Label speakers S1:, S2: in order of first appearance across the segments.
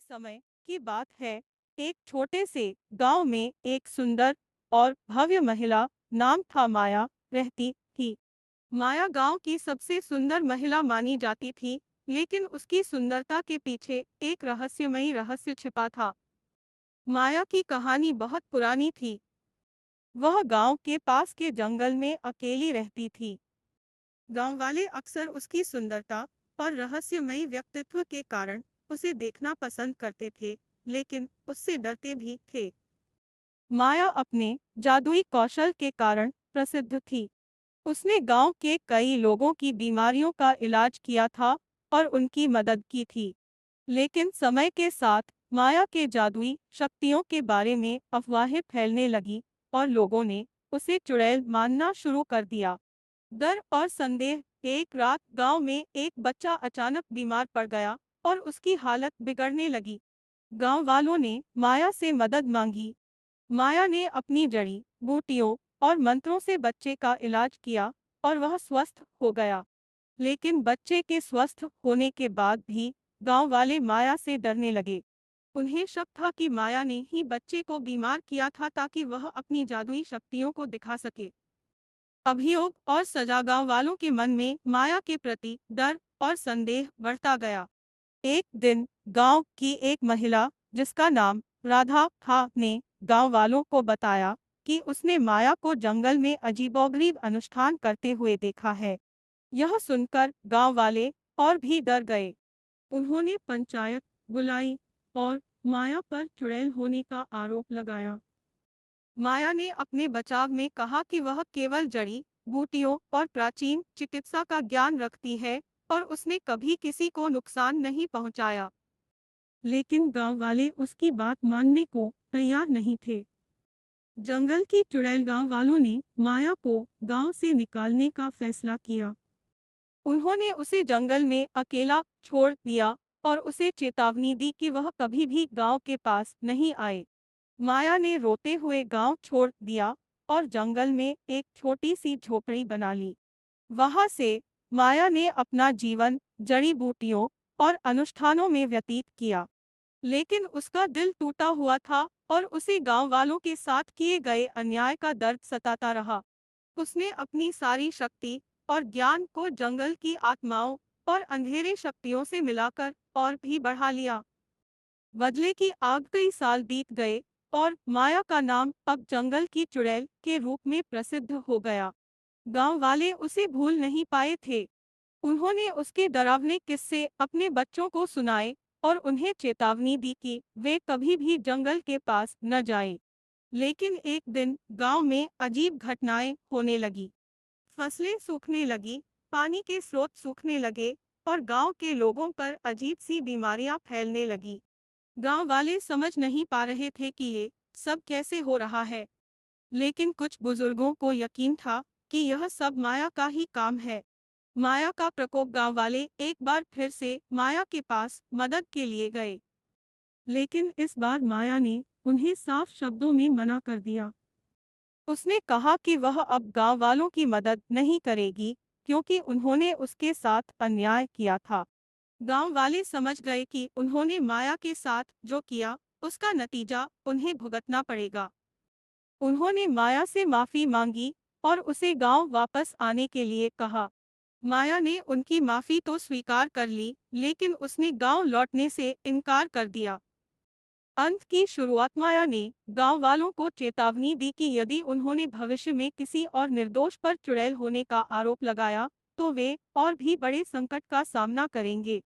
S1: समय की बात है। एक छोटे से गांव में एक सुंदर और भव्य महिला नाम था माया रहती थी। माया गांव की सबसे सुंदर महिला मानी जाती थी, लेकिन उसकी सुंदरता के पीछे एक रहस्यमयी रहस्य छिपा था। माया की कहानी बहुत पुरानी थी। वह गांव के पास के जंगल में अकेली रहती थी। गांव वाले अक्सर उसकी सुंदरता और रहस्यमयी व्यक्तित्व के कारण उसे देखना पसंद करते थे, लेकिन उससे डरते भी थे। माया अपने जादुई कौशल के कारण प्रसिद्ध थी। उसने गांव के कई लोगों की बीमारियों का इलाज किया था और उनकी मदद की थी। लेकिन समय के साथ माया के जादुई शक्तियों के बारे में अफवाहें फैलने लगी और लोगों ने उसे चुड़ैल मानना शुरू कर दिया। डर और संदेह। एक रात गांव में एक बच्चा अचानक बीमार पड़ गया और उसकी हालत बिगड़ने लगी। गांव वालों ने माया से मदद मांगी। माया ने अपनी जड़ी बूटियों और मंत्रों से बच्चे का इलाज किया और वह स्वस्थ हो गया। लेकिन बच्चे के स्वस्थ होने के बाद भी गांव वाले माया से डरने लगे। उन्हें शक था कि माया ने ही बच्चे को बीमार किया था ताकि वह अपनी जादुई शक्तियों को दिखा सके। अभियोग और सजा। गांव वालों के मन में माया के प्रति डर और संदेह बढ़ता गया। एक दिन गांव की एक महिला, जिसका नाम राधा था, ने गांव वालों को बताया कि उसने माया को जंगल में अजीबोगरीब अनुष्ठान करते हुए देखा है। यह सुनकर गांव वाले और भी डर गए। उन्होंने पंचायत बुलाई और माया पर चुड़ैल होने का आरोप लगाया। माया ने अपने बचाव में कहा कि वह केवल जड़ी बूटियों और प्राचीन चिकित्सा का ज्ञान रखती है और उसने कभी किसी को नुकसान नहीं पहुंचाया। लेकिन गांव वाले उसकी बात मानने को तैयार नहीं थे। जंगल की चुड़ैल। गांव वालों ने माया को गांव से निकालने का फैसला किया। उन्होंने उसे जंगल में अकेला छोड़ दिया और उसे चेतावनी दी कि वह कभी भी गांव के पास नहीं आए। माया ने रोते हुए गांव छोड़ दिया और जंगल में एक छोटी सी झोपड़ी बना ली। वहां से माया ने अपना जीवन जड़ी बूटियों और अनुष्ठानों में व्यतीत किया। लेकिन उसका दिल टूटा हुआ था और उसे गांव वालों के साथ किए गए अन्याय का दर्द सताता रहा। उसने अपनी सारी शक्ति और ज्ञान को जंगल की आत्माओं और अंधेरे शक्तियों से मिलाकर और भी बढ़ा लिया। बदले की आग। कई साल बीत गए और माया का नाम अब जंगल की चुड़ैल के रूप में प्रसिद्ध हो गया। गांव वाले उसे भूल नहीं पाए थे। उन्होंने उसके डरावने किस्से अपने बच्चों को सुनाए और उन्हें चेतावनी दी कि वे कभी भी जंगल के पास न जाएं। लेकिन एक दिन गांव में अजीब घटनाएं होने लगी। फसलें सूखने लगी, पानी के स्रोत सूखने लगे और गांव के लोगों पर अजीब सी बीमारियां फैलने लगी। गांव वाले समझ नहीं पा रहे थे कि ये सब कैसे हो रहा है। लेकिन कुछ बुजुर्गों को यकीन था कि यह सब माया का ही काम है। माया का प्रकोप। गांव वाले एक बार फिर से माया के पास मदद के लिए गए। लेकिन इस बार माया ने उन्हें साफ शब्दों में मना कर दिया। उसने कहा कि वह अब गांव वालों की मदद नहीं करेगी, क्योंकि उन्होंने उसके साथ अन्याय किया था। गांव वाले समझ गए कि उन्होंने माया के साथ जो किया, उसका नतीजा उन्हें भुगतना पड़ेगा। उन्होंने माया से माफी मांगी और उसे गांव वापस आने के लिए कहा। माया ने उनकी माफी तो स्वीकार कर ली, लेकिन उसने गांव लौटने से इनकार कर दिया। अंत की शुरुआत। माया ने गांव वालों को चेतावनी दी कि यदि उन्होंने भविष्य में किसी और निर्दोष पर चुड़ैल होने का आरोप लगाया, तो वे और भी बड़े संकट का सामना करेंगे।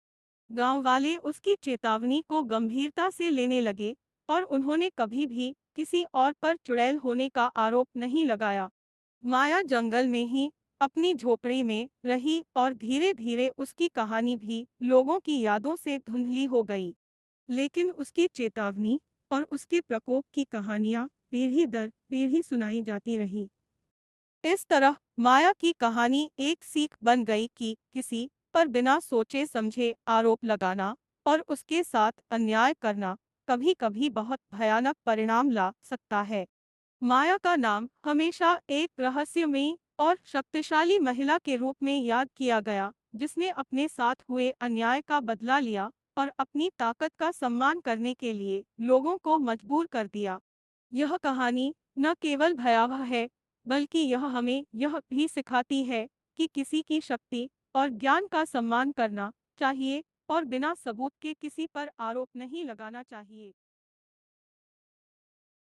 S1: गांव वाले उसकी चेतावनी को गंभीरता से लेने लगे और उन्होंने कभी भी किसी और पर चुड़ैल होने का आरोप नहीं लगाया। माया जंगल में ही अपनी झोपड़ी में रही और धीरे धीरे उसकी कहानी भी लोगों की यादों से धुंधली हो गई। लेकिन उसकी चेतावनी और उसके प्रकोप की कहानियां पीढ़ी दर पीढ़ी सुनाई जाती रही। इस तरह माया की कहानी एक सीख बन गई कि किसी पर बिना सोचे समझे आरोप लगाना और उसके साथ अन्याय करना कभी-कभी बहुत भयानक परिणाम ला सकता है। माया का नाम हमेशा एक रहस्यमयी और शक्तिशाली महिला के रूप में याद किया गया, जिसने अपने साथ हुए अन्याय का बदला लिया और अपनी ताकत का सम्मान करने के लिए लोगों को मजबूर कर दिया। यह कहानी न केवल भयावह है, बल्कि यह हमें यह भी सिखाती है कि किसी की शक्ति और ज्ञान का सम्मान करना चाहिए और बिना सबूत के किसी पर आरोप नहीं लगाना चाहिए।